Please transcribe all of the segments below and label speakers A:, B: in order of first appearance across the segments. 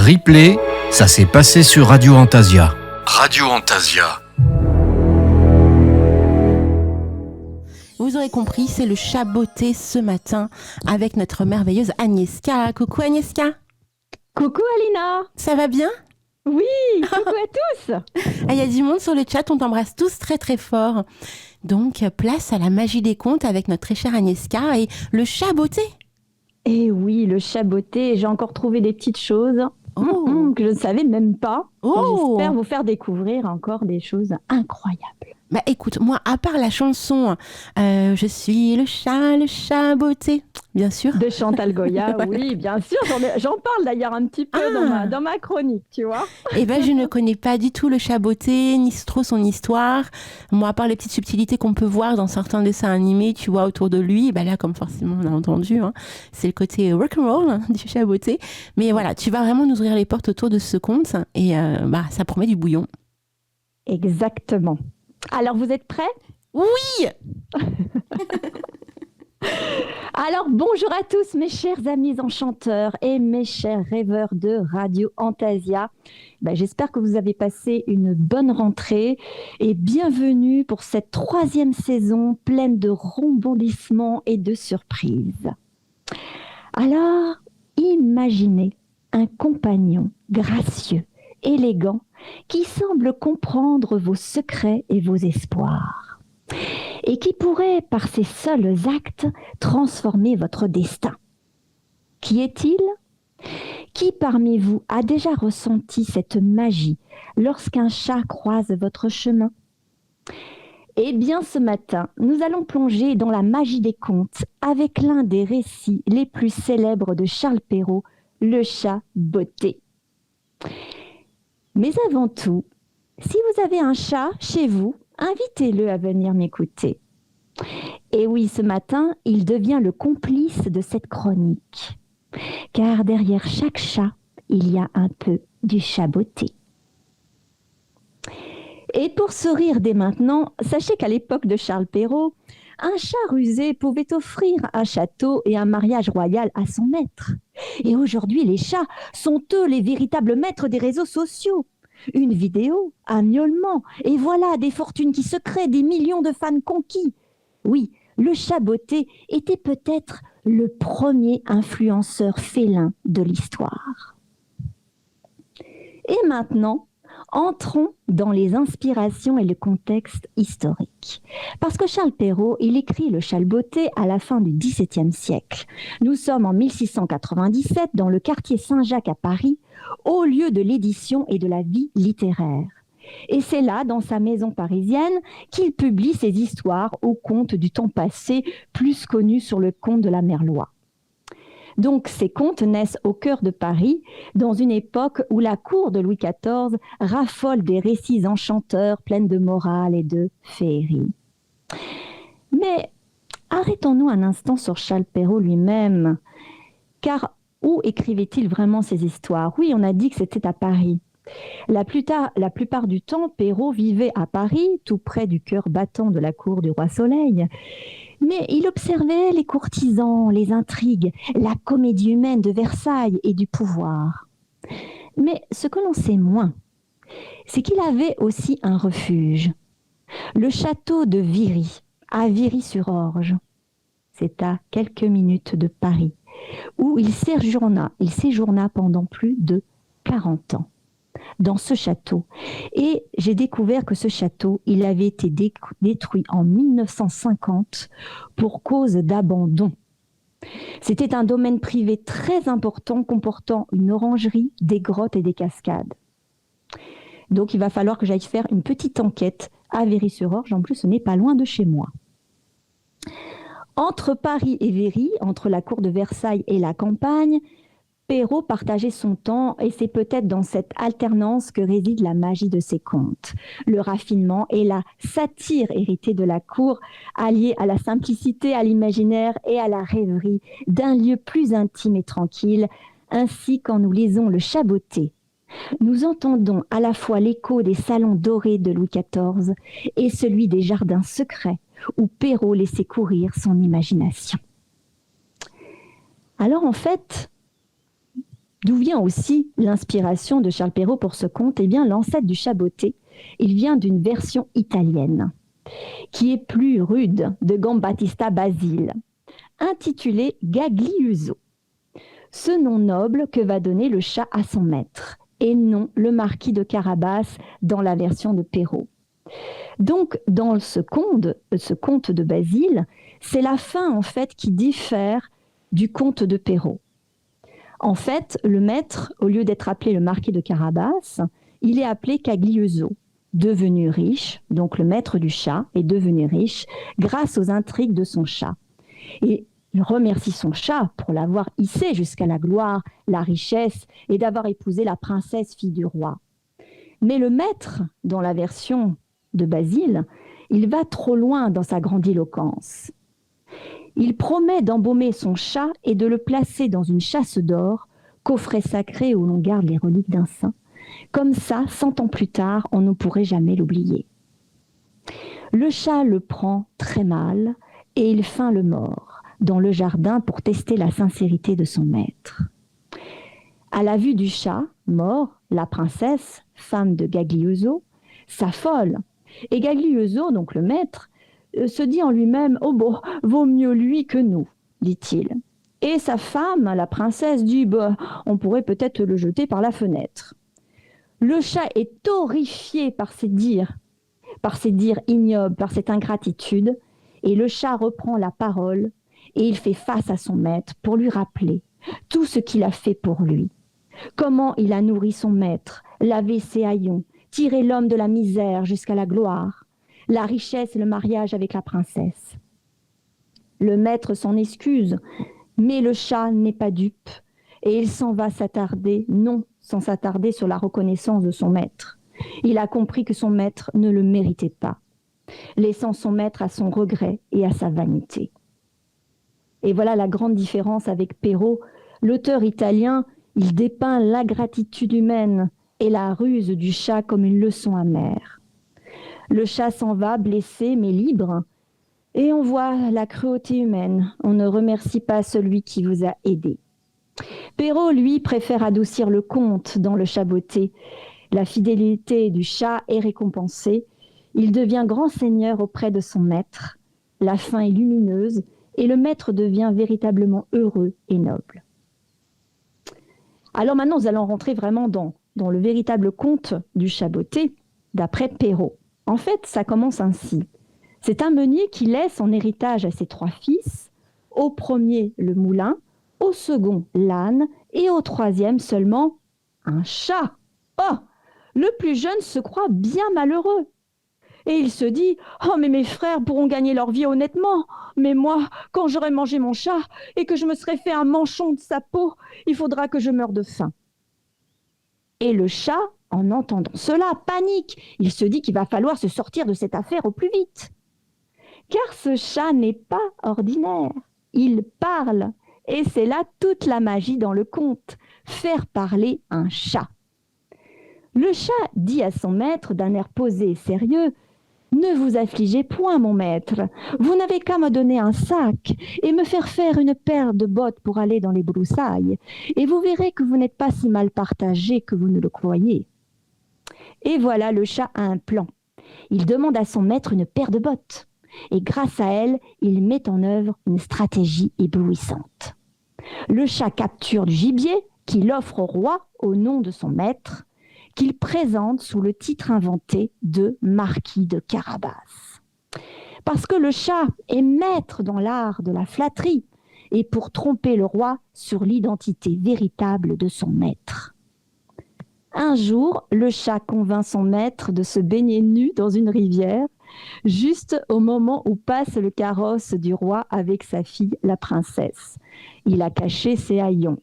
A: Replay, ça s'est passé sur Radio Antasia. Radio Antasia.
B: Vous aurez compris, c'est le chat botté ce matin avec notre merveilleuse Agnieszka. Coucou Agnieszka.
C: Coucou Alina.
B: Ça va bien ?
C: Oui, coucou à tous.
B: Il y a du monde sur le chat, on t'embrasse tous très très fort. Donc, place à la magie des contes avec notre très chère Agnieszka et le chat botté.
C: Et oui, le chat botté, j'ai encore trouvé des petites choses que je ne savais même pas. J'espère vous faire découvrir encore des choses incroyables.
B: Bah écoute, moi, à part la chanson Je suis le chat botté, bien sûr.
C: De Chantal Goya, oui, bien sûr. J'en parle d'ailleurs un petit peu dans ma chronique, tu vois.
B: Eh ben, je ne connais pas du tout le chat botté, ni trop son histoire. Moi, à part les petites subtilités qu'on peut voir dans certains dessins animés, tu vois, autour de lui, bah là, comme forcément on a entendu, c'est le côté rock'n'roll du chat botté. Mais voilà, tu vas vraiment nous ouvrir les portes autour de ce conte et ça promet du bouillon.
C: Exactement. Alors, vous êtes prêts ?
B: Oui.
C: Alors, bonjour à tous mes chers amis enchanteurs et mes chers rêveurs de Radio Antasia. J'espère que vous avez passé une bonne rentrée et bienvenue pour cette 3e saison pleine de rebondissements et de surprises. Alors, imaginez un compagnon gracieux, élégant, qui semble comprendre vos secrets et vos espoirs, et qui pourrait, par ses seuls actes, transformer votre destin. Qui est-il ? Qui parmi vous a déjà ressenti cette magie lorsqu'un chat croise votre chemin ? Eh bien, ce matin, nous allons plonger dans la magie des contes avec l'un des récits les plus célèbres de Charles Perrault, le chat botté. Mais avant tout, si vous avez un chat chez vous, invitez-le à venir m'écouter. Et oui, ce matin, il devient le complice de cette chronique. Car derrière chaque chat, il y a un peu du chat botté. Et pour sourire dès maintenant, sachez qu'à l'époque de Charles Perrault, un chat rusé pouvait offrir un château et un mariage royal à son maître. Et aujourd'hui, les chats sont eux les véritables maîtres des réseaux sociaux. Une vidéo, un miaulement, et voilà des fortunes qui se créent, des millions de fans conquis. Oui, le chat botté était peut-être le premier influenceur félin de l'histoire. Et maintenant, entrons dans les inspirations et le contexte historique. Parce que Charles Perrault, il écrit le chat botté à la fin du XVIIe siècle. Nous sommes en 1697 dans le quartier Saint-Jacques à Paris, au lieu de l'édition et de la vie littéraire. Et c'est là, dans sa maison parisienne, qu'il publie ses histoires aux contes du temps passé, plus connus sur le conte de la Merlois. Donc, ces contes naissent au cœur de Paris, dans une époque où la cour de Louis XIV raffole des récits enchanteurs pleins de morale et de féerie. Mais arrêtons-nous un instant sur Charles Perrault lui-même, car où écrivait-il vraiment ses histoires ? Oui, on a dit que c'était à Paris. La plupart du temps, Perrault vivait à Paris, tout près du cœur battant de la cour du roi Soleil. Mais il observait les courtisans, les intrigues, la comédie humaine de Versailles et du pouvoir. Mais ce que l'on sait moins, c'est qu'il avait aussi un refuge. Le château de Viry, à Viry-sur-Orge. C'est à quelques minutes de Paris, où il séjourna pendant plus de 40 ans. Dans ce château. Et j'ai découvert que ce château, il avait été détruit en 1950 pour cause d'abandon. C'était un domaine privé très important comportant une orangerie, des grottes et des cascades. Donc il va falloir que j'aille faire une petite enquête à Viry-sur-Orge. En plus, ce n'est pas loin de chez moi. Entre Paris et Viry, entre la cour de Versailles et la campagne, Perrault partageait son temps et c'est peut-être dans cette alternance que réside la magie de ses contes. Le raffinement et la satire héritée de la cour, alliés à la simplicité, à l'imaginaire et à la rêverie d'un lieu plus intime et tranquille. Ainsi, quand nous lisons le chat botté, nous entendons à la fois l'écho des salons dorés de Louis XIV et celui des jardins secrets où Perrault laissait courir son imagination. Alors en fait, D'où vient aussi l'inspiration de Charles Perrault pour ce conte? Eh bien, l'ancêtre du Chaboté, il vient d'une version italienne, qui est plus rude, de Giambattista Basile, intitulée Gagliuso. Ce nom noble que va donner le chat à son maître, et non le marquis de Carabas dans la version de Perrault. Donc, dans ce conte de Basile, c'est la fin en fait qui diffère du conte de Perrault. En fait, le maître, au lieu d'être appelé le marquis de Carabas, il est appelé Cagliuso, devenu riche, donc le maître du chat est devenu riche grâce aux intrigues de son chat. Et il remercie son chat pour l'avoir hissé jusqu'à la gloire, la richesse et d'avoir épousé la princesse fille du roi. Mais le maître, dans la version de Basile, il va trop loin dans sa grandiloquence. Il promet d'embaumer son chat et de le placer dans une chasse d'or, coffret sacré où l'on garde les reliques d'un saint. Comme ça, 100 ans plus tard, on ne pourrait jamais l'oublier. Le chat le prend très mal et il feint le mort dans le jardin pour tester la sincérité de son maître. À la vue du chat mort, la princesse, femme de Gagliuso, s'affole. Et Gagliuso, donc le maître, se dit en lui-même « Oh bon, vaut mieux lui que nous », dit-il. Et sa femme, la princesse, dit bah, « On pourrait peut-être le jeter par la fenêtre ». Le chat est horrifié par ces dires ignobles, par cette ingratitude, et le chat reprend la parole et il fait face à son maître pour lui rappeler tout ce qu'il a fait pour lui. Comment il a nourri son maître, lavé ses haillons, tiré l'homme de la misère jusqu'à la gloire, la richesse et le mariage avec la princesse. Le maître s'en excuse, mais le chat n'est pas dupe et il s'en va sans s'attarder sur la reconnaissance de son maître. Il a compris que son maître ne le méritait pas, laissant son maître à son regret et à sa vanité. Et voilà la grande différence avec Perrault. L'auteur italien, il dépeint l'ingratitude humaine et la ruse du chat comme une leçon amère. Le chat s'en va blessé mais libre, et on voit la cruauté humaine. On ne remercie pas celui qui vous a aidé. Perrault, lui, préfère adoucir le conte dans le Chaboté. La fidélité du chat est récompensée. Il devient grand seigneur auprès de son maître. La fin est lumineuse et le maître devient véritablement heureux et noble. Alors maintenant, nous allons rentrer vraiment dans le véritable conte du Chaboté, d'après Perrault. En fait, ça commence ainsi. C'est un meunier qui laisse en héritage à ses 3 fils, au premier le moulin, au second l'âne et au 3e seulement un chat. Oh, le plus jeune se croit bien malheureux. Et il se dit « Oh, mais mes frères pourront gagner leur vie honnêtement. Mais moi, quand j'aurai mangé mon chat et que je me serai fait un manchon de sa peau, il faudra que je meure de faim. » Et le chat, en entendant cela, panique. Il se dit qu'il va falloir se sortir de cette affaire au plus vite. Car ce chat n'est pas ordinaire. Il parle. Et c'est là toute la magie dans le conte. Faire parler un chat. Le chat dit à son maître d'un air posé et sérieux « Ne vous affligez point, mon maître. Vous n'avez qu'à me donner un sac et me faire faire une paire de bottes pour aller dans les broussailles. Et vous verrez que vous n'êtes pas si mal partagé que vous ne le croyez. » Et voilà, le chat a un plan. Il demande à son maître une paire de bottes. Et grâce à elle, il met en œuvre une stratégie éblouissante. Le chat capture du gibier qu'il offre au roi au nom de son maître, qu'il présente sous le titre inventé de marquis de Carabas. Parce que le chat est maître dans l'art de la flatterie et pour tromper le roi sur l'identité véritable de son maître. Un jour, le chat convainc son maître de se baigner nu dans une rivière, juste au moment où passe le carrosse du roi avec sa fille, la princesse. Il a caché ses haillons.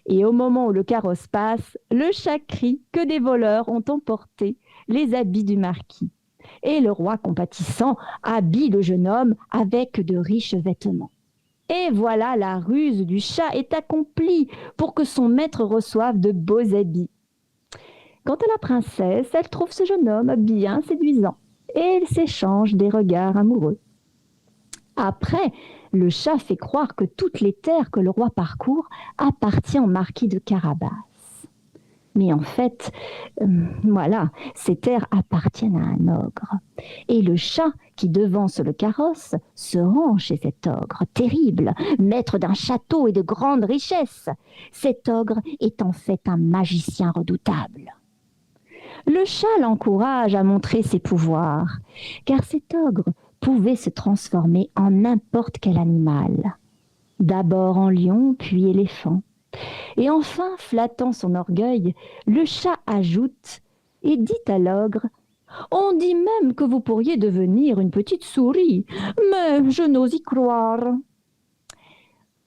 C: Et au moment où le carrosse passe, le chat crie que des voleurs ont emporté les habits du marquis. Et le roi, compatissant, habille le jeune homme avec de riches vêtements. Et voilà, la ruse du chat est accomplie pour que son maître reçoive de beaux habits. Quant à la princesse, elle trouve ce jeune homme bien séduisant et ils s'échangent des regards amoureux. Après, le chat fait croire que toutes les terres que le roi parcourt appartiennent au marquis de Carabas. Mais en fait, voilà, ces terres appartiennent à un ogre. Et le chat qui devance le carrosse se rend chez cet ogre, terrible, maître d'un château et de grandes richesses. Cet ogre est en fait un magicien redoutable. Le chat l'encourage à montrer ses pouvoirs, car cet ogre pouvait se transformer en n'importe quel animal. D'abord en lion, puis éléphant. Et enfin, flattant son orgueil, le chat ajoute et dit à l'ogre « On dit même que vous pourriez devenir une petite souris, mais je n'ose y croire. »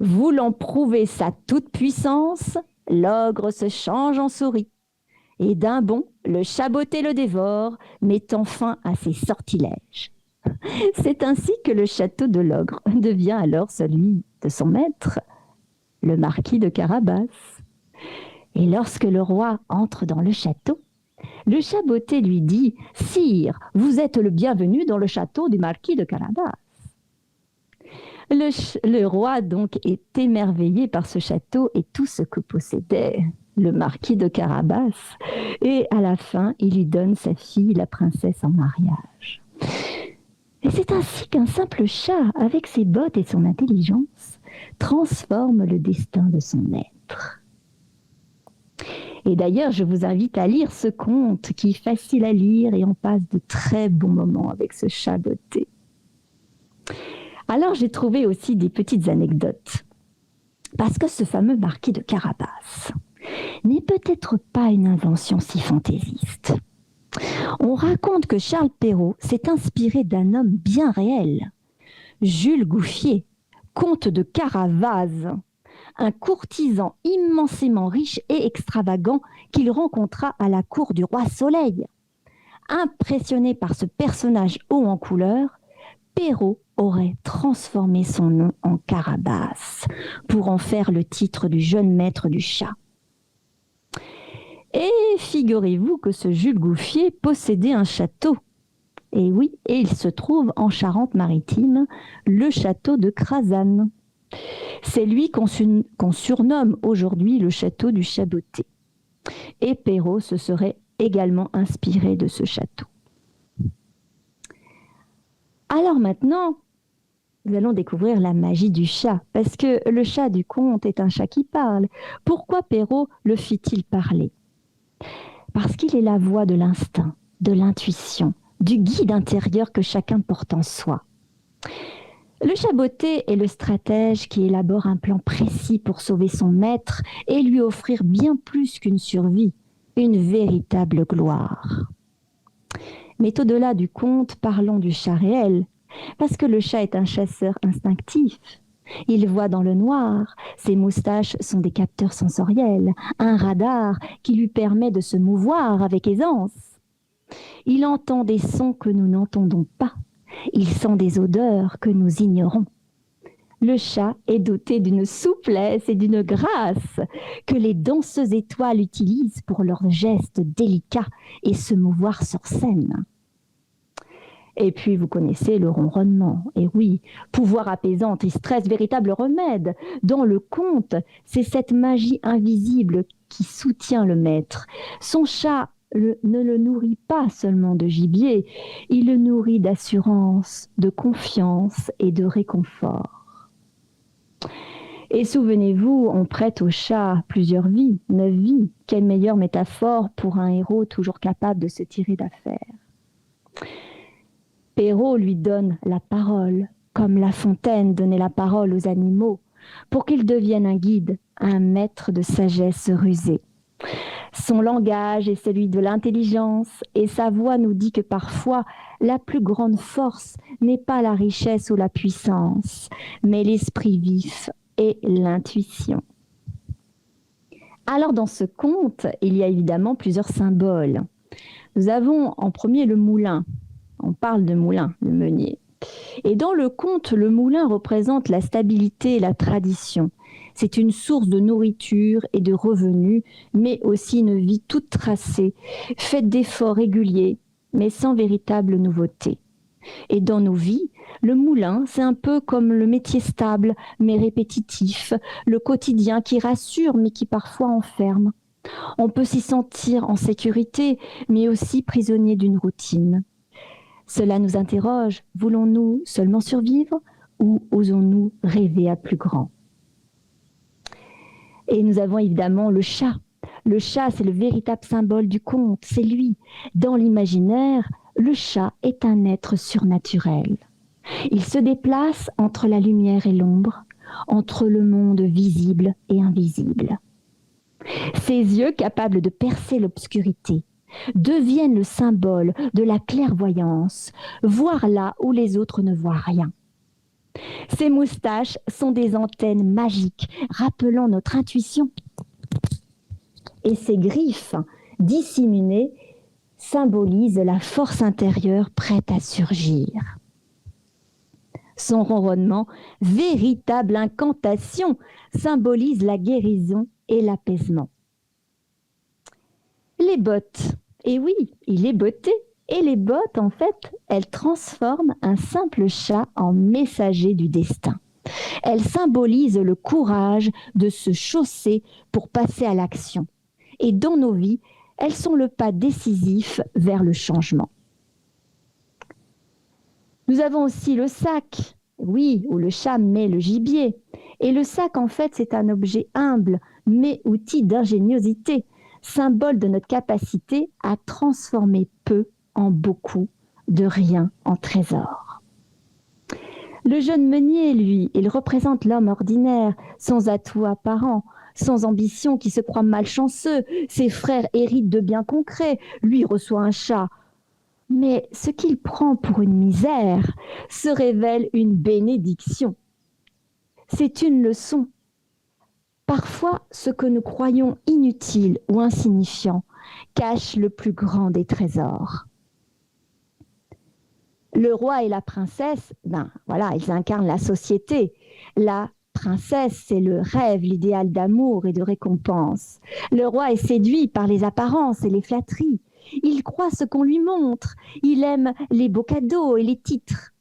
C: Voulant prouver sa toute-puissance, l'ogre se change en souris. Et d'un bond, le chaboté le dévore, mettant fin à ses sortilèges. C'est ainsi que le château de l'ogre devient alors celui de son maître, le marquis de Carabas. Et lorsque le roi entre dans le château, le chaboté lui dit « Sire, vous êtes le bienvenu dans le château du marquis de Carabas. » Le roi donc est émerveillé par ce château et tout ce que possédait le marquis de Carabas. Et à la fin, il lui donne sa fille, la princesse, en mariage. Et c'est ainsi qu'un simple chat, avec ses bottes et son intelligence, transforme le destin de son être. Et d'ailleurs, je vous invite à lire ce conte qui est facile à lire et on passe de très bons moments avec ce chaboté. Alors, j'ai trouvé aussi des petites anecdotes. Parce que ce fameux marquis de Carabas n'est peut-être pas une invention si fantaisiste. On raconte que Charles Perrault s'est inspiré d'un homme bien réel, Jules Gouffier, comte de Caravase, un courtisan immensément riche et extravagant qu'il rencontra à la cour du roi Soleil. Impressionné par ce personnage haut en couleur, Perrault aurait transformé son nom en Carabas pour en faire le titre du jeune maître du chat. Et figurez-vous que ce Jules Gouffier possédait un château. Et oui, et il se trouve en Charente-Maritime, le château de Crasane. C'est lui qu'on surnomme aujourd'hui le château du Chaboté. Et Perrault se serait également inspiré de ce château. Alors maintenant, nous allons découvrir la magie du chat, parce que le chat du conte est un chat qui parle. Pourquoi Perrault le fit-il parler ? Parce qu'il est la voix de l'instinct, de l'intuition, du guide intérieur que chacun porte en soi. Le chaboté est le stratège qui élabore un plan précis pour sauver son maître et lui offrir bien plus qu'une survie, une véritable gloire. Mais au-delà du conte, parlons du chat réel, parce que le chat est un chasseur instinctif. Il voit dans le noir, ses moustaches sont des capteurs sensoriels, un radar qui lui permet de se mouvoir avec aisance. Il entend des sons que nous n'entendons pas, il sent des odeurs que nous ignorons. Le chat est doté d'une souplesse et d'une grâce que les danseuses étoiles utilisent pour leurs gestes délicats et se mouvoir sur scène. Et puis, vous connaissez le ronronnement. Et oui, pouvoir apaisant, anti-stress, véritable remède. Dans le conte, c'est cette magie invisible qui soutient le maître. Son chat ne le nourrit pas seulement de gibier, il le nourrit d'assurance, de confiance et de réconfort. Et souvenez-vous, on prête au chat plusieurs vies, 9 vies. Quelle meilleure métaphore pour un héros toujours capable de se tirer d'affaire. Perrault lui donne la parole, comme La Fontaine donnait la parole aux animaux, pour qu'ils deviennent un guide, un maître de sagesse rusée. Son langage est celui de l'intelligence et sa voix nous dit que parfois la plus grande force n'est pas la richesse ou la puissance, mais l'esprit vif et l'intuition. Alors dans ce conte, il y a évidemment plusieurs symboles. Nous avons en premier le moulin. On parle de moulin, de meunier. Et dans le conte, le moulin représente la stabilité et la tradition. C'est une source de nourriture et de revenus, mais aussi une vie toute tracée, faite d'efforts réguliers, mais sans véritable nouveauté. Et dans nos vies, Le moulin, c'est un peu comme le métier stable mais répétitif, le quotidien qui rassure mais qui parfois enferme. On peut s'y sentir en sécurité, mais aussi prisonnier d'une routine. Cela nous interroge, voulons-nous seulement survivre ou osons-nous rêver à plus grand? Et nous avons évidemment le chat. Le chat, c'est le véritable symbole du conte, c'est lui. Dans l'imaginaire, le chat est un être surnaturel. Il se déplace entre la lumière et l'ombre, entre le monde visible et invisible. Ses yeux, capables de percer l'obscurité, deviennent le symbole de la clairvoyance, voir là où les autres ne voient rien. Ses moustaches sont des antennes magiques, rappelant notre intuition. Et ses griffes, disséminées, symbolisent la force intérieure prête à surgir. Son ronronnement, véritable incantation, symbolise la guérison et l'apaisement. Les bottes, et oui, il est botté. Et les bottes, en fait, elles transforment un simple chat en messager du destin. Elles symbolisent le courage de se chausser pour passer à l'action. Et dans nos vies, elles sont le pas décisif vers le changement. Nous avons aussi le sac, oui, où le chat met le gibier. Et le sac, en fait, c'est un objet humble, mais outil d'ingéniosité, symbole de notre capacité à transformer peu en beaucoup, de rien en trésor. Le jeune meunier, lui, il représente l'homme ordinaire, sans atout apparent, sans ambition, qui se croit malchanceux. Ses frères héritent de biens concrets, lui reçoit un chat. Mais ce qu'il prend pour une misère se révèle une bénédiction. C'est une leçon. Parfois, ce que nous croyons inutile ou insignifiant cache le plus grand des trésors. Le roi et la princesse, ils incarnent la société. La princesse, c'est le rêve, l'idéal d'amour et de récompense. Le roi est séduit par les apparences et les flatteries. Il croit ce qu'on lui montre. Il aime les beaux cadeaux et les titres.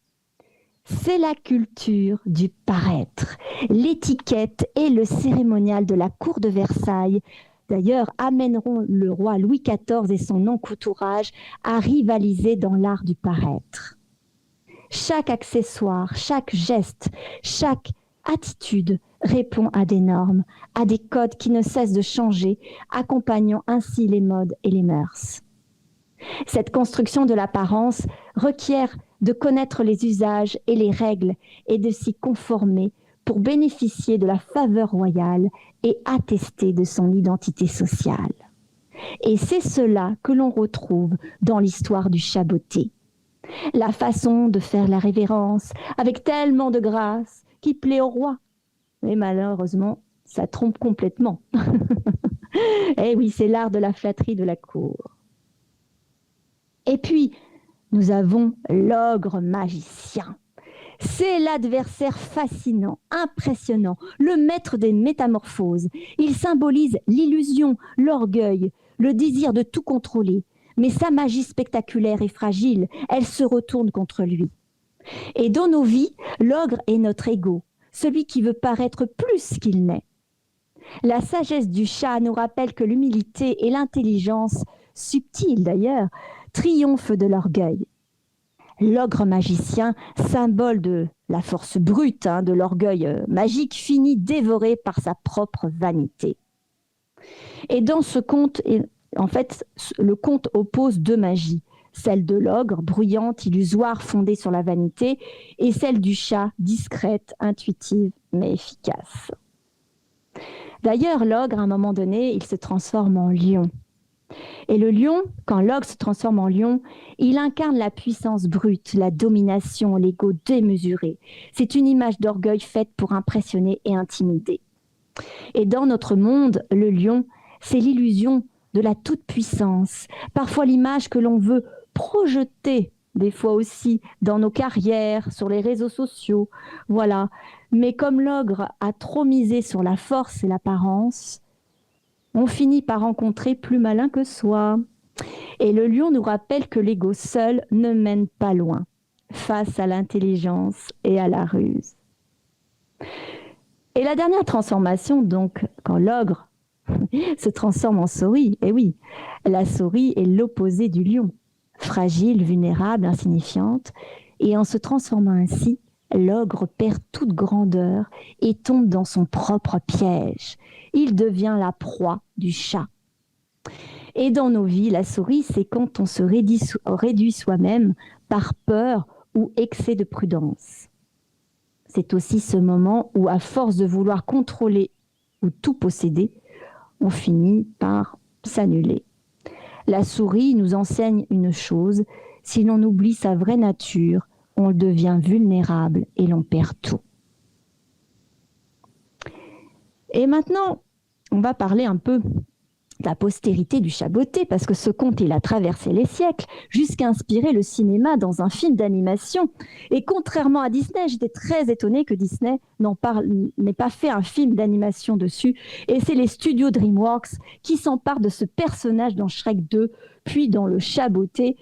C: C'est la culture du paraître. L'étiquette et le cérémonial de la cour de Versailles, d'ailleurs, amèneront le roi Louis XIV et son entourage à rivaliser dans l'art du paraître. Chaque accessoire, chaque geste, chaque attitude répond à des normes, à des codes qui ne cessent de changer, accompagnant ainsi les modes et les mœurs. Cette construction de l'apparence requiert de connaître les usages et les règles et de s'y conformer pour bénéficier de la faveur royale et attester de son identité sociale. Et c'est cela que l'on retrouve dans l'histoire du chat botté. La façon de faire la révérence avec tellement de grâce qui plaît au roi. Mais malheureusement, ça trompe complètement. Eh oui, c'est l'art de la flatterie de la cour. Et puis, nous avons l'ogre magicien. C'est l'adversaire fascinant, impressionnant, le maître des métamorphoses. Il symbolise l'illusion, l'orgueil, le désir de tout contrôler. Mais sa magie spectaculaire et fragile, elle se retourne contre lui. Et dans nos vies, l'ogre est notre ego, celui qui veut paraître plus qu'il n'est. La sagesse du chat nous rappelle que l'humilité et l'intelligence, subtile d'ailleurs, triomphent de l'orgueil. L'ogre magicien, symbole de la force brute, de l'orgueil magique, finit dévoré par sa propre vanité. Et dans ce conte, en fait, le conte oppose deux magies, celle de l'ogre, bruyante, illusoire, fondée sur la vanité, et celle du chat, discrète, intuitive, mais efficace. D'ailleurs, l'ogre, à un moment donné, il se transforme en lion. Et le lion, quand l'ogre se transforme en lion, il incarne la puissance brute, la domination, l'ego démesuré. C'est une image d'orgueil faite pour impressionner et intimider. Et dans notre monde, le lion, c'est l'illusion de la toute-puissance, parfois l'image que l'on veut projeter, des fois aussi dans nos carrières, sur les réseaux sociaux, voilà. Mais comme l'ogre a trop misé sur la force et l'apparence, on finit par rencontrer plus malin que soi. Et le lion nous rappelle que l'ego seul ne mène pas loin. face à l'intelligence et à la ruse. Et la dernière transformation, donc, quand l'ogre se transforme en souris, et oui, la souris est l'opposé du lion, fragile, vulnérable, insignifiante, et en se transformant ainsi, l'ogre perd toute grandeur et tombe dans son propre piège. Il devient la proie du chat. Et dans nos vies, la souris, c'est quand on se réduit soi-même par peur ou excès de prudence. C'est aussi ce moment où, à force de vouloir contrôler ou tout posséder, on finit par s'annuler. La souris nous enseigne une chose, si l'on oublie sa vraie nature, on devient vulnérable et l'on perd tout. Et maintenant, on va parler un peu de la postérité du chat botté, parce que ce conte, il a traversé les siècles, jusqu'à inspirer le cinéma dans un film d'animation. Et contrairement à Disney, j'étais très étonnée que Disney n'ait pas fait un film d'animation dessus. Et c'est les studios DreamWorks qui s'emparent de ce personnage dans Shrek 2, puis dans le chat botté,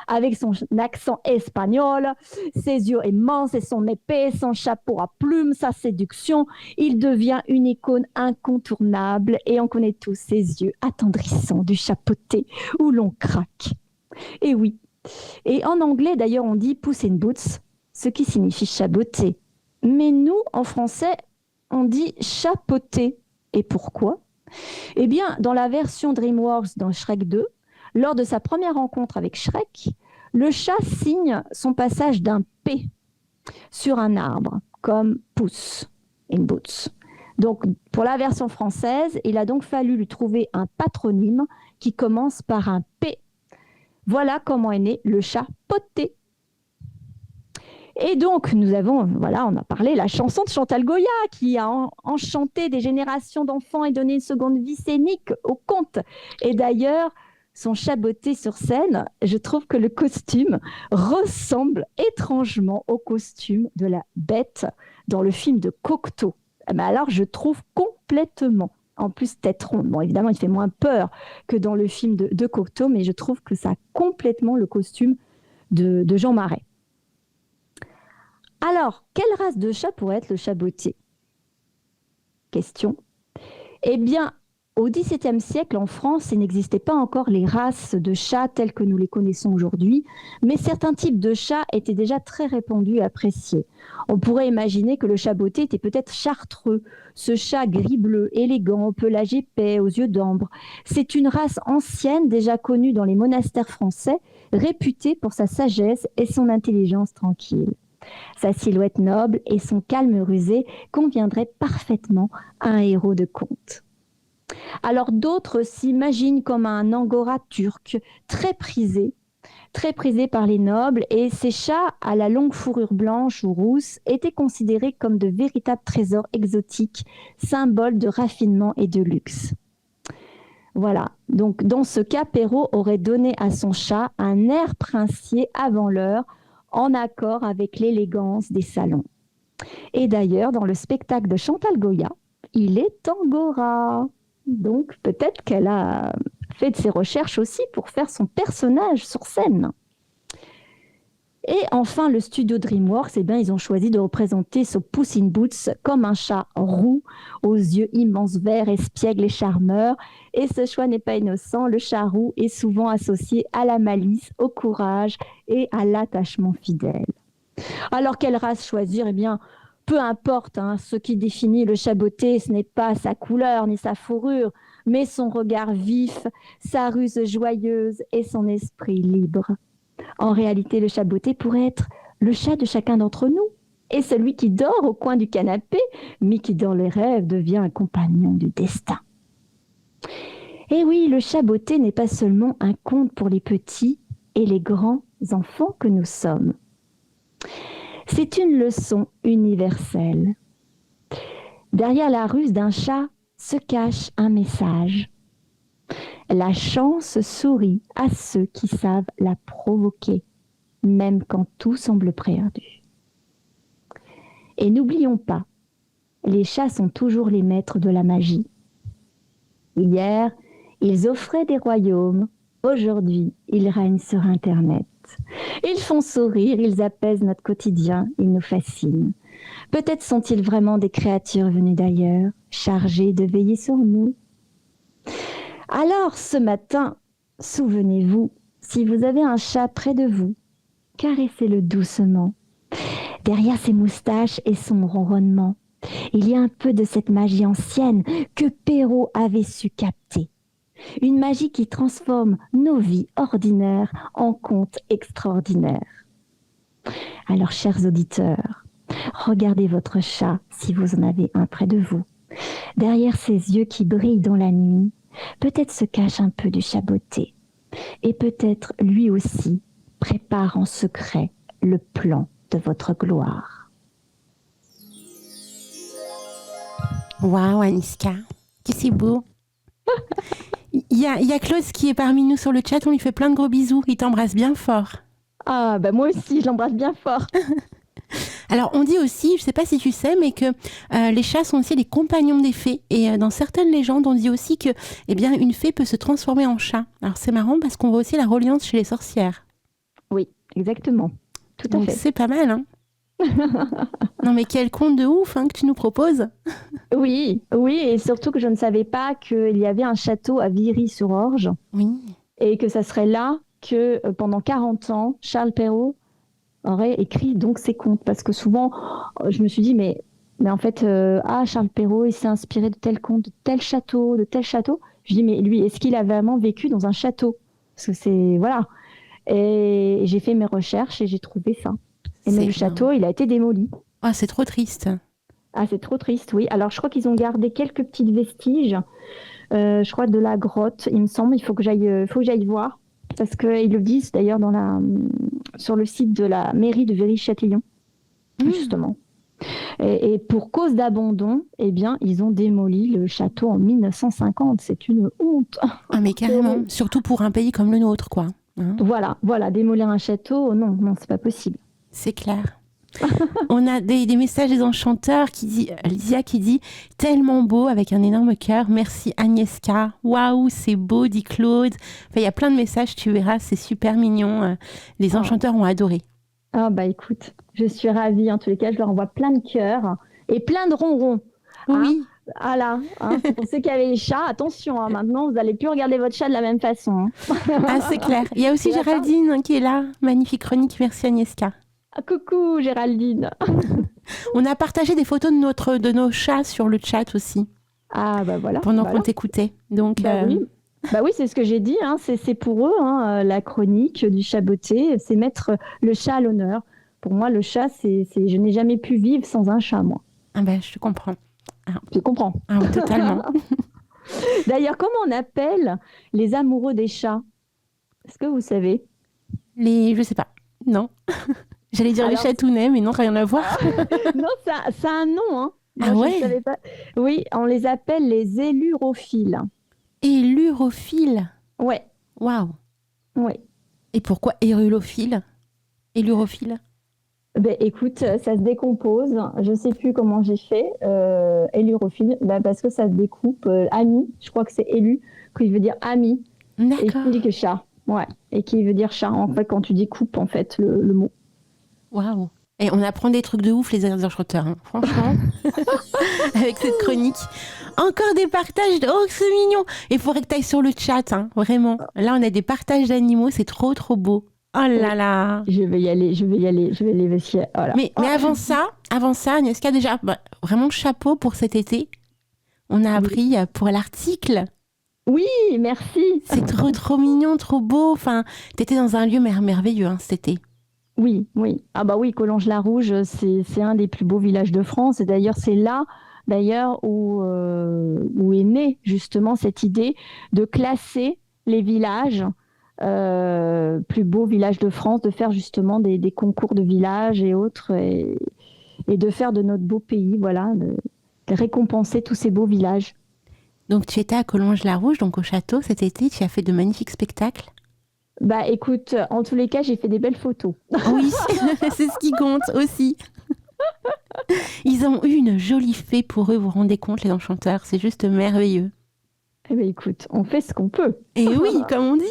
C: avec son accent espagnol, ses yeux immenses et son épée, son chapeau à plumes, sa séduction. Il devient une icône incontournable et on connaît tous ses yeux attendrissants du chat botté où l'on craque. Et oui, et en anglais d'ailleurs on dit Puss in Boots, ce qui signifie chat botté. Mais nous, en français, on dit chapeauté. Et pourquoi ? Eh bien, dans la version DreamWorks dans Shrek 2, lors de sa première rencontre avec Shrek, le chat signe son passage d'un P sur un arbre, comme Puss in Boots. Donc, pour la version française, il a donc fallu lui trouver un patronyme qui commence par un P. Voilà comment est né le chat botté. Et donc, on a parlé la chanson de Chantal Goya qui a enchanté des générations d'enfants et donné une seconde vie scénique au conte. Et d'ailleurs, son chat botté sur scène, je trouve que le costume ressemble étrangement au costume de la bête dans le film de Cocteau. Mais alors, je trouve complètement, en plus tête ronde. Bon, évidemment, il fait moins peur que dans le film de Cocteau, mais je trouve que ça a complètement le costume de Jean Marais. Alors, quelle race de chat pourrait être le chat botté ? Question. Eh bien, au XVIIe siècle, en France, il n'existait pas encore les races de chats telles que nous les connaissons aujourd'hui, mais certains types de chats étaient déjà très répandus et appréciés. On pourrait imaginer que le chat botté était peut-être chartreux, ce chat gris-bleu, élégant, au pelage épais, aux yeux d'ambre. C'est une race ancienne, déjà connue dans les monastères français, réputée pour sa sagesse et son intelligence tranquille. Sa silhouette noble et son calme rusé conviendraient parfaitement à un héros de conte. Alors d'autres s'imaginent comme un angora turc très prisé par les nobles, et ces chats à la longue fourrure blanche ou rousse étaient considérés comme de véritables trésors exotiques, symboles de raffinement et de luxe. Voilà, donc dans ce cas, Perrault aurait donné à son chat un air princier avant l'heure, en accord avec l'élégance des salons. Et d'ailleurs, dans le spectacle de Chantal Goya, il est angora. Donc peut-être qu'elle a fait de ses recherches aussi pour faire son personnage sur scène. Et enfin, le studio DreamWorks, ils ont choisi de représenter ce Puss in Boots comme un chat roux, aux yeux immenses verts, espiègles et charmeurs. Et ce choix n'est pas innocent. Le chat roux est souvent associé à la malice, au courage et à l'attachement fidèle. Alors, quelle race choisir ? Eh bien, peu importe, ce qui définit le chat botté, ce n'est pas sa couleur ni sa fourrure, mais son regard vif, sa ruse joyeuse et son esprit libre. En réalité, le chat botté pourrait être le chat de chacun d'entre nous. Et celui qui dort au coin du canapé, mais qui dans les rêves devient un compagnon du destin. Et oui, le chat botté n'est pas seulement un conte pour les petits et les grands enfants que nous sommes. C'est une leçon universelle. Derrière la ruse d'un chat se cache un message. La chance sourit à ceux qui savent la provoquer, même quand tout semble perdu. Et n'oublions pas, les chats sont toujours les maîtres de la magie. Hier, ils offraient des royaumes, aujourd'hui, ils règnent sur Internet. Ils font sourire, ils apaisent notre quotidien, ils nous fascinent. Peut-être sont-ils vraiment des créatures venues d'ailleurs, chargées de veiller sur nous. Alors, ce matin, souvenez-vous, si vous avez un chat près de vous, caressez-le doucement. Derrière ses moustaches et son ronronnement, il y a un peu de cette magie ancienne que Perrault avait su capter. Une magie qui transforme nos vies ordinaires en contes extraordinaires. Alors, chers auditeurs, regardez votre chat si vous en avez un près de vous. Derrière ses yeux qui brillent dans la nuit, peut-être se cache un peu du chaboté. Et peut-être lui aussi prépare en secret le plan de votre gloire.
B: Waouh, Aniska, que c'est beau. Il y a Claude qui est parmi nous sur le chat, on lui fait plein de gros bisous, il t'embrasse bien fort.
C: Ah, bah moi aussi, je l'embrasse bien fort.
B: Alors, on dit aussi, je ne sais pas si tu sais, mais que les chats sont aussi les compagnons des fées. Et dans certaines légendes, on dit aussi que, eh bien, une fée peut se transformer en chat. Alors, c'est marrant parce qu'on voit aussi la reliance chez les sorcières.
C: Oui, exactement. Tout à
B: Donc,
C: fait.
B: c'est pas mal, hein. Non, mais quel conte de ouf que tu nous proposes.
C: Oui, et surtout que je ne savais pas qu'il y avait un château à Viry-sur-Orge.
B: Oui.
C: Et que ça serait là que, pendant 40 ans, Charles Perrault aurait écrit donc ses contes. Parce que souvent, je me suis dit, mais en fait, Charles Perrault, il s'est inspiré de tel conte, de tel château. Je dis, mais lui, est-ce qu'il a vraiment vécu dans un château? Parce que c'est... Voilà. Et j'ai fait mes recherches et j'ai trouvé ça. Et même le château, il a été démoli.
B: Ah, c'est trop triste.
C: Ah, c'est trop triste, oui. Alors, je crois qu'ils ont gardé quelques petits vestiges. Je crois de la grotte, il me semble. Il faut que j'aille voir. Parce qu'ils le disent d'ailleurs sur le site de la mairie de Viry-Châtillon, justement. Et pour cause d'abandon, eh bien, ils ont démoli le château en 1950. C'est une honte.
B: Ah, mais carrément. Surtout pour un pays comme le nôtre, quoi. Hein?
C: Voilà, démolir un château, non, c'est pas possible.
B: C'est clair. On a des messages des enchanteurs Lysia qui dit « Tellement beau » avec un énorme cœur. Merci Agnieszka. Waouh, c'est beau, dit Claude. Enfin, il y a plein de messages, tu verras, c'est super mignon. Les enchanteurs ont adoré.
C: Ah bah écoute, je suis ravie. En tous les cas, je leur envoie plein de cœurs et plein de ronrons.
B: Oui.
C: Voilà, pour ceux qui avaient les chats, attention, maintenant, vous n'allez plus regarder votre chat de la même façon.
B: Ah, c'est clair. Il y a aussi Géraldine qui est là. Magnifique chronique, merci Agnieszka.
C: Ah, coucou Géraldine.
B: On a partagé des photos de nos chats sur le chat aussi.
C: Ah bah voilà.
B: Pendant qu'on t'écoutait. Donc,
C: oui, c'est ce que j'ai dit. C'est pour eux, la chronique du chaboté, c'est mettre le chat à l'honneur. Pour moi, le chat, je n'ai jamais pu vivre sans un chat, moi.
B: Ah ben, je te comprends.
C: Ah. Tu comprends.
B: Ah, totalement.
C: D'ailleurs, comment on appelle les amoureux des chats? Est-ce que vous savez?
B: Je sais pas. Non. J'allais dire les chatounets, mais non, rien à voir.
C: Non, ça a un nom. Moi,
B: ah ouais?
C: Je savais pas. Oui, on les appelle les élurophiles.
B: Élurophiles?
C: Ouais.
B: Waouh.
C: Ouais.
B: Et pourquoi érulophile? Élurophile?
C: Ben, écoute, ça se décompose. Je ne sais plus comment j'ai fait. Élurophile, parce que ça se découpe. Ami, je crois que c'est élu, qui veut dire ami.
B: D'accord.
C: Et qui dit que chat. Ouais. Et qui veut dire chat. En fait, quand tu découpes, en fait, le mot.
B: Waouh. Et on apprend des trucs de ouf, les enchanteurs, franchement. Avec cette chronique. Encore des partages. Oh, c'est mignon. Il faudrait que tu ailles sur le chat, vraiment. Là, on a des partages d'animaux. C'est trop, trop beau. Oh là là.
C: Je vais y aller. Voilà.
B: Mais avant ça, Agnieszka, déjà, vraiment chapeau pour cet été. On a appris pour l'article.
C: Oui, merci.
B: C'est trop, trop mignon, trop beau. Enfin, t'étais dans un lieu merveilleux cet été.
C: Oui. Ah bah oui, Collonges-la-Rouge, c'est un des plus beaux villages de France. Et d'ailleurs, c'est là, où est née justement cette idée de classer les villages plus beaux villages de France, de faire justement des concours de villages et autres, et de faire de notre beau pays, de récompenser tous ces beaux villages.
B: Donc tu étais à Collonges-la-Rouge, donc au château cet été, tu as fait de magnifiques spectacles.
C: Bah écoute, en tous les cas, j'ai fait des belles photos.
B: Oui, c'est ce qui compte aussi. Ils ont eu une jolie fée pour eux, vous vous rendez compte, les enchanteurs, c'est juste merveilleux.
C: Eh bien écoute, on fait ce qu'on peut.
B: Et oui, comme on dit.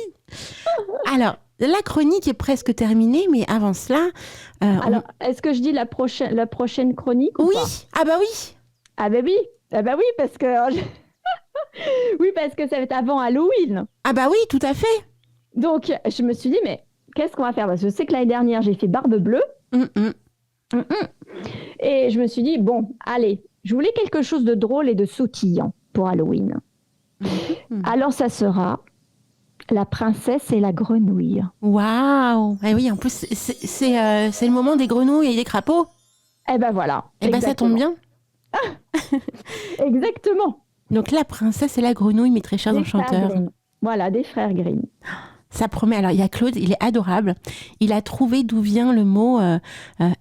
B: Alors, La chronique est presque terminée, mais avant cela...
C: Alors, est-ce que je dis la prochaine chronique ou
B: Oui,
C: pas?
B: ah bah oui.
C: Ah ben oui, parce que oui, parce que ça va être avant Halloween.
B: Ah bah oui, tout à fait.
C: Donc, je me suis dit, mais qu'est-ce qu'on va faire? Parce que je sais que l'année dernière, j'ai fait Barbe Bleue. Et je me suis dit, bon, allez, je voulais quelque chose de drôle et de sautillant pour Halloween. Alors, ça sera La princesse et la grenouille.
B: Waouh. Eh oui, en plus, c'est le moment des grenouilles et des crapauds.
C: Eh ben voilà.
B: Eh ben ça tombe bien.
C: Exactement.
B: Donc la princesse et la grenouille, mes très chers enchanteurs.
C: Voilà, des frères Grimm.
B: Ça promet. Alors il y a Claude, il est adorable. Il a trouvé d'où vient le mot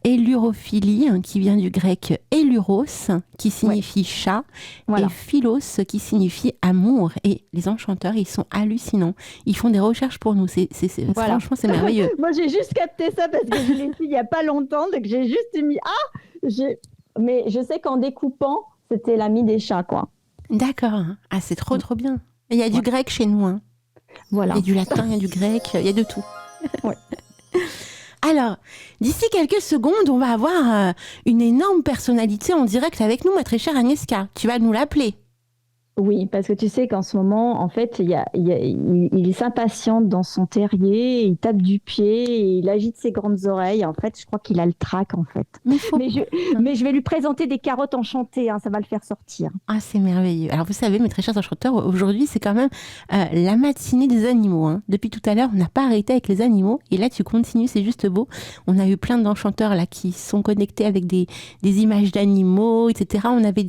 B: élurophilie, qui vient du grec éluros, qui signifie chat, et philos, qui signifie amour. Et les enchanteurs, ils sont hallucinants. Ils font des recherches pour nous. Franchement, c'est merveilleux.
C: Moi, j'ai juste capté ça parce que je l'ai fait il n'y a pas longtemps, donc j'ai juste mis mais je sais qu'en découpant, c'était l'ami des chats, quoi.
B: D'accord. Ah, c'est trop bien. Et il y a du grec chez nous, hein.
C: Voilà.
B: Il y a du latin, il y a du grec, il y a de tout.
C: Ouais.
B: Alors, d'ici quelques secondes, on va avoir une énorme personnalité en direct avec nous, ma très chère Agnieszka. Tu vas nous l'appeler.
C: Oui, parce que tu sais qu'en ce moment, en fait, il s'impatiente dans son terrier, il tape du pied, il agite ses grandes oreilles. En fait, je crois qu'il a le trac, en fait. Mais je vais lui présenter des carottes enchantées, hein, ça va le faire sortir.
B: Ah, c'est merveilleux. Alors, vous savez, mes très chers enchanteurs, aujourd'hui, c'est quand même la matinée des animaux. Hein. Depuis tout à l'heure, on n'a pas arrêté avec les animaux. Et là, tu continues, c'est juste beau. On a eu plein d'enchanteurs là qui sont connectés avec des images d'animaux, etc. On avait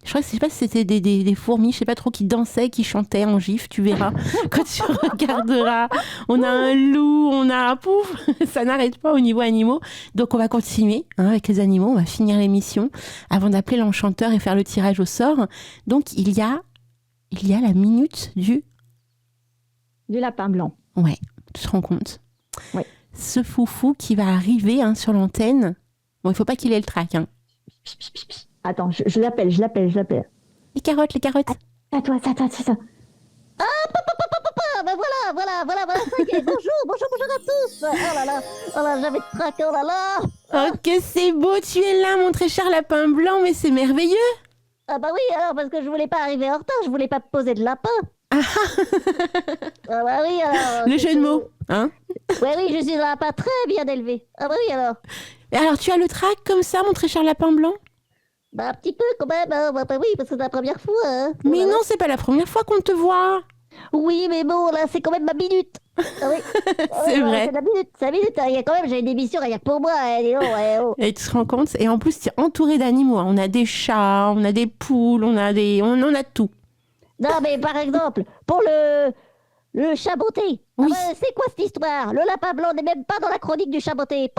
B: je sais pas si c'était des fourmis, je sais pas trop, qui dansaient, qui chantaient en gif, tu verras quand tu regarderas. On a un loup, on a pouf, ça n'arrête pas au niveau animaux. Donc on va continuer avec les animaux, on va finir l'émission avant d'appeler l'enchanteur et faire le tirage au sort. Donc il y a la minute du
C: lapin blanc.
B: Ouais, tu te rends compte?
C: Ouais.
B: Ce foufou qui va arriver sur l'antenne. Bon, il faut pas qu'il ait le trac. Hein.
C: Attends, je l'appelle.
B: Les carottes.
C: Attends. Ah, ben voilà, ça y est, bonjour à tous. Oh là, j'avais le trac, oh là là.
B: Oh, que c'est beau, tu es là, mon très cher lapin blanc, mais c'est merveilleux.
C: Ah bah oui, alors, parce que je voulais pas arriver en retard, je voulais pas poser de lapin. Ah bah oui, alors...
B: Le jeu de mots, hein?
C: Oui, je suis un lapin très bien élevé. Ah bah oui, alors...
B: Et alors, tu as le trac comme ça, mon très cher lapin blanc?
C: Bah un petit peu quand même, hein. Bah oui, parce que c'est la première fois. Hein.
B: Mais voilà. Non, c'est pas la première fois qu'on te voit.
C: Oui, mais bon, là, c'est quand même ma minute. Ah oui.
B: C'est vrai.
C: C'est la minute. Il y a quand même, j'ai une émission rien que pour moi.
B: Et tu te rends compte? Et en plus, tu es entouré d'animaux. On a des chats, on a des poules, on en a tout.
C: Non, mais par exemple, pour le chaboté.
B: Oui.
C: C'est quoi cette histoire? Le lapin blanc n'est même pas dans la chronique du chaboté.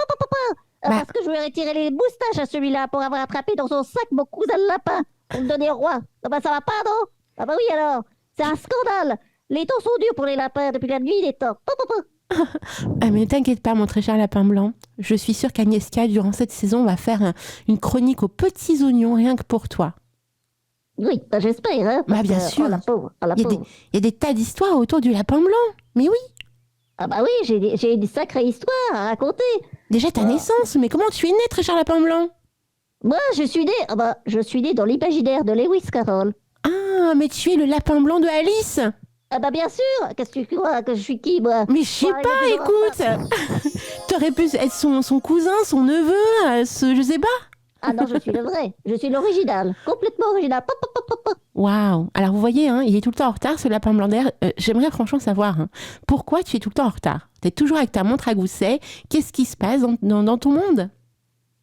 C: Parce que je lui ai retiré les moustaches à celui-là pour avoir attrapé dans son sac mon cousin le lapin pour le donner au roi. Ah bah ça va pas, non? Ah bah oui alors, c'est un scandale. Les temps sont durs pour les lapins depuis la nuit des temps.
B: Mais ne t'inquiète pas, mon très cher lapin blanc. Je suis sûre qu'Agnieszka, durant cette saison, va faire une chronique aux petits oignons rien que pour toi.
C: Oui, bah j'espère. Hein,
B: bien sûr.
C: Oh, la pauvre.
B: Il y a des tas d'histoires autour du lapin blanc. Mais oui.
C: Ah bah oui, j'ai une sacrée histoire à raconter.
B: Déjà ta naissance, mais comment tu es né, très cher lapin blanc?
C: Moi, je suis né dans l'imaginaire de Lewis Carroll.
B: Ah, mais tu es le lapin blanc de Alice.
C: Ah bah bien sûr. Qu'est-ce que tu crois que je suis qui, moi?
B: Mais je sais pas, écoute. T'aurais pu être son cousin, son neveu, je sais pas.
C: Ah non, je suis le vrai. Je suis l'original. Complètement original.
B: Waouh. Alors vous voyez, il est tout le temps en retard, ce lapin blanc d'air. J'aimerais franchement savoir, pourquoi tu es tout le temps en retard? Tu es toujours avec ta montre à gousset. Qu'est-ce qui se passe dans ton monde?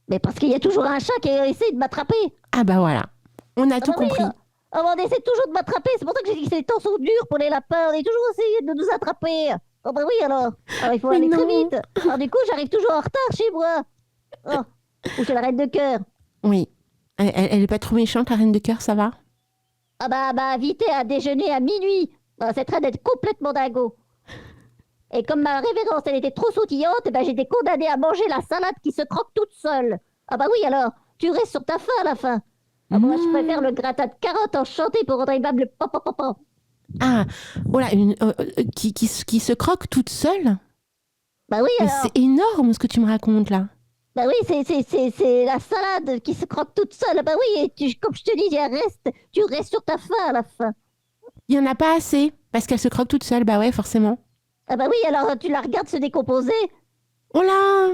C: Mais parce qu'il y a toujours un chat qui essaie de m'attraper.
B: Ah bah voilà. On a tout compris.
C: On essaie toujours de m'attraper. C'est pour ça que j'ai dit que les temps sont durs pour les lapins. On est toujours essayé de nous attraper. Oh bah oui alors. Alors il faut aller très vite. Alors du coup, j'arrive toujours en retard chez moi. Ou chez la reine de cœur.
B: Oui. Elle est pas trop méchante, la reine de cœur, ça va?
C: Ah bah, m'a invité à déjeuner à minuit. Cette reine est complètement dingo. Et comme ma révérence, elle était trop sautillante, j'étais condamnée à manger la salade qui se croque toute seule. Ah bah oui alors, tu restes sur ta faim à la fin. Ah moi, je préfère le gratin de carottes enchanté pour rendre aimable le pop.
B: Ah, voilà, qui se croque toute seule?
D: Bah oui,
B: Mais
D: alors.
B: c'est énorme ce que tu me racontes là.
D: Bah oui, c'est la salade qui se croque toute seule. Bah oui, et comme je te dis, tu restes sur ta faim à la fin.
B: Il y en a pas assez parce qu'elle se croque toute seule. Bah ouais, forcément.
D: Ah bah oui, alors tu la regardes se décomposer.
B: Oh là!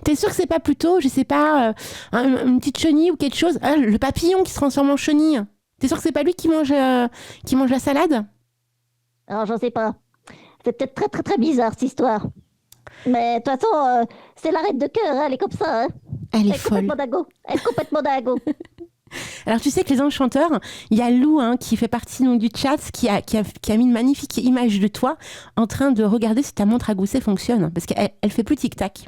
B: T'es sûr que c'est pas plutôt, je sais pas, une petite chenille ou quelque chose? Ah, le papillon qui se transforme en chenille. T'es sûr que c'est pas lui qui mange la salade?
D: Alors j'en sais pas. C'est peut-être très très très bizarre cette histoire. Mais de toute façon, c'est la reine de cœur, hein, elle est comme ça. Hein.
B: Elle est
D: Elle est
B: folle.
D: complètement dingo. Elle est complètement dingo.
B: Alors tu sais que les enchanteurs, il y a Lou qui fait partie donc, du chat qui a mis une magnifique image de toi en train de regarder si ta montre à gousset fonctionne. Parce qu'elle fait plus tic-tac.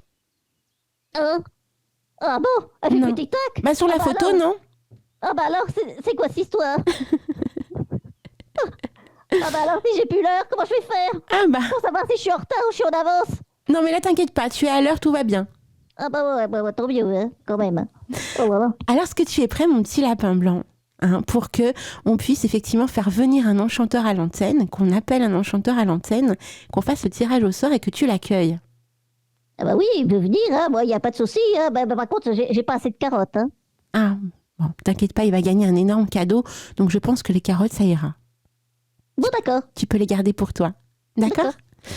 D: Ah bon? Elle fait
B: Non.
D: plus tic-tac?
B: Bah sur la
D: bah
B: photo,
D: alors.
B: non?
D: Ah bah alors, c'est quoi cette histoire? Ah bah alors, si j'ai plus l'heure, comment je vais faire?
B: Ah bah,
D: Pour savoir si je suis en retard ou je suis en avance?
B: non mais là t'inquiète pas, tu es à l'heure, tout va bien.
D: Ah bah ouais, tant mieux, hein, quand même. Oh voilà.
B: Alors est-ce que tu es prêt mon petit lapin blanc pour que on puisse effectivement faire venir un enchanteur à l'antenne, qu'on appelle un enchanteur à l'antenne, qu'on fasse le tirage au sort et que tu l'accueilles?
D: Ah bah oui, il peut venir, hein, moi, il n'y a pas de souci. Hein. Bah, par contre, j'ai pas assez de carottes. Hein.
B: Ah, bon, t'inquiète pas, il va gagner un énorme cadeau, donc je pense que les carottes ça ira.
D: Bon, d'accord.
B: Tu peux les garder pour toi. D'accord?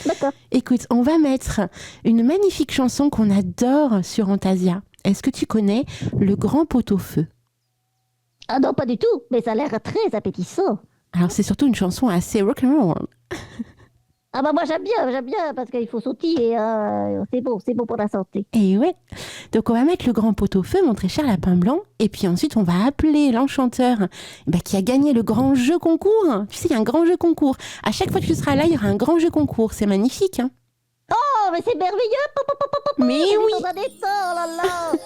D: D'accord.
B: Écoute, on va mettre une magnifique chanson qu'on adore sur Antasia. Est-ce que tu connais Le Grand Pot-au-Feu?
D: Ah non, pas du tout, mais ça a l'air très appétissant.
B: Alors c'est surtout une chanson assez rock'n'roll.
D: Ah bah moi j'aime bien, parce qu'il faut sautiller, c'est bon pour la santé.
B: Et ouais. Donc on va mettre Le Grand Pot-au-Feu, mon très cher lapin blanc, et puis ensuite on va appeler l'enchanteur qui a gagné le grand jeu concours. Tu sais, il y a un grand jeu concours. À chaque fois que tu seras là, il y aura un grand jeu concours. C'est magnifique, hein?
D: Oh, mais c'est merveilleux!
B: Mais oui,
D: Dans un dessin, oh là là!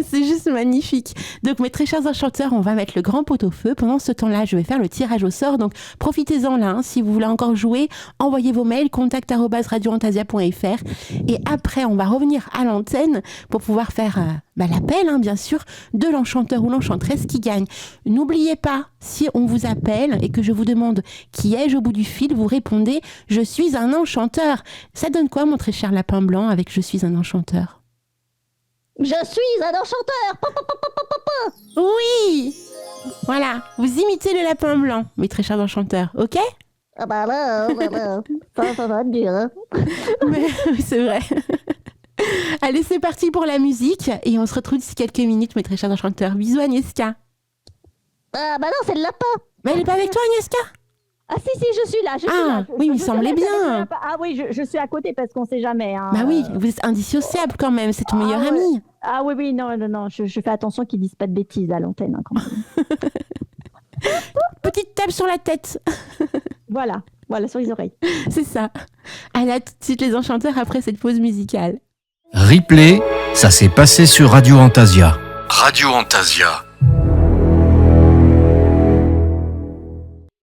B: c'est juste magnifique. Donc mes très chers enchanteurs, on va mettre le grand pot-au-feu. Pendant ce temps-là, je vais faire le tirage au sort. Donc profitez-en là. Si vous voulez encore jouer, envoyez vos mails contact@radioantasia.fr. Et après, on va revenir à l'antenne pour pouvoir faire l'appel, bien sûr, de l'enchanteur ou l'enchanteresse qui gagne. N'oubliez pas, si on vous appelle et que je vous demande qui ai-je au bout du fil, vous répondez « Je suis un enchanteur ». Ça donne quoi, mon très cher lapin blanc, avec « Je suis un enchanteur » ?
D: Je suis un enchanteur!
B: Oui! Voilà, vous imitez le lapin blanc, mes très chers enchanteurs, ok?
D: Ah bah là, ça va être dur, hein?
B: Mais c'est vrai. Allez, c'est parti pour la musique et on se retrouve d'ici quelques minutes, mes très chers enchanteurs. Bisous, Agnieszka.
D: Ah bah non, c'est le lapin!
B: Mais elle est pas avec toi, Agnieszka?
C: Ah si, je suis là. Je suis là.
B: Oui, il me
C: Je
B: semblait
C: suis là,
B: bien.
C: Ah oui, je suis à côté parce qu'on sait jamais. Hein.
B: Bah oui, vous êtes indissociable quand même, c'est ton meilleur
C: ouais.
B: ami.
C: Ah oui, non, je fais attention qu'ils disent pas de bêtises à l'antenne. Hein, quand même.
B: Petite tape sur la tête.
C: Voilà, sur les oreilles.
B: C'est ça. Allez, à tout de suite les enchanteurs après cette pause musicale.
A: Replay, ça s'est passé sur Radio Antasia. Radio Antasia.